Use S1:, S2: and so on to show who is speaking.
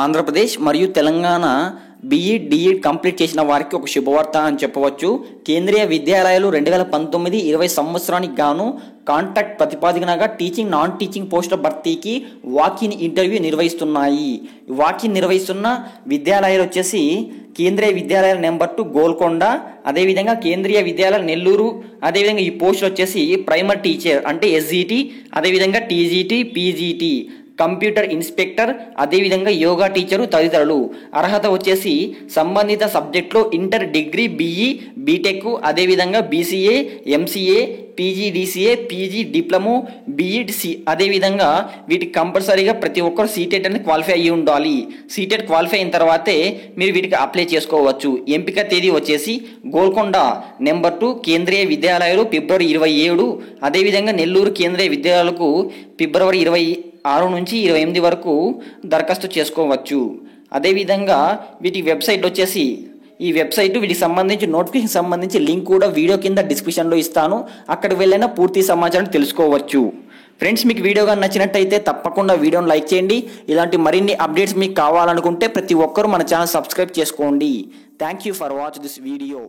S1: ఆంధ్రప్రదేశ్ మరియు Telangana BEd D.Ed complete చేసిన వారికి ఒక శుభవార్త అని చెప్పవచ్చు. కేంద్రీయ విద్యాలయాలు 2019-20 సంవత్సరానికి గాను కాంట్రాక్ట్ ప్రతిపాదికనగా టీచింగ్ నాన్ టీచింగ్ పోస్టుల భర్తీకి వాకిన్ ఇంటర్వ్యూ నిర్వహిస్తున్నాయి. వాకిన్ నిర్వహిస్తున్న విద్యాలయాలు వచ్చేసి కేంద్రీయ విద్యాలయాల నెంబర్ 2 గోల్కొండ, అదేవిధంగా కేంద్రీయ విద్యాలయాలు నెల్లూరు, అదేవిధంగా ఈ పోస్టులు వచ్చేసి ప్రైమరీ టీచర్ అంటే ఎస్జిటి, అదేవిధంగా టీజీటీ, పీజీటీ, కంప్యూటర్ ఇన్స్పెక్టర్, అదేవిధంగా యోగా టీచరు తదితరులు. అర్హత వచ్చేసి సంబంధిత సబ్జెక్టులో ఇంటర్, డిగ్రీ, బీఈ, బీటెక్, అదేవిధంగా BCA, MCA, PGDCA, PG diploma, BEd, అదేవిధంగా వీటికి కంపల్సరీగా ప్రతి ఒక్కరు సీటెట్ అని క్వాలిఫై అయ్యి ఉండాలి. సీటెట్ క్వాలిఫై అయిన తర్వాతే మీరు వీటికి అప్లై చేసుకోవచ్చు. ఎంపిక తేదీ వచ్చేసి గోల్కొండ నెంబర్ 2 కేంద్రీయ విద్యాలయాలు ఫిబ్రవరి 27, అదేవిధంగా నెల్లూరు కేంద్రీయ విద్యాలయాలకు ఫిబ్రవరి 26 నుంచి 28 వరకు దరఖాస్తు చేసుకోవచ్చు. అదేవిధంగా వీటి వెబ్సైట్ వచ్చేసి ఈ వెబ్సైట్ వీటికి సంబంధించి నోటిఫికేషన్ సంబంధించి లింక్ కూడా వీడియో కింద డిస్క్రిప్షన్లో ఇస్తాను. అక్కడికి వెళ్ళైనా పూర్తి సమాచారం తెలుసుకోవచ్చు. ఫ్రెండ్స్, మీకు వీడియో కానీ నచ్చినట్టయితే తప్పకుండా వీడియోని లైక్ చేయండి. ఇలాంటి మరిన్ని అప్డేట్స్ మీకు కావాలనుకుంటే ప్రతి ఒక్కరూ మన ఛానల్ సబ్స్క్రైబ్ చేసుకోండి. Thank you for watch this video.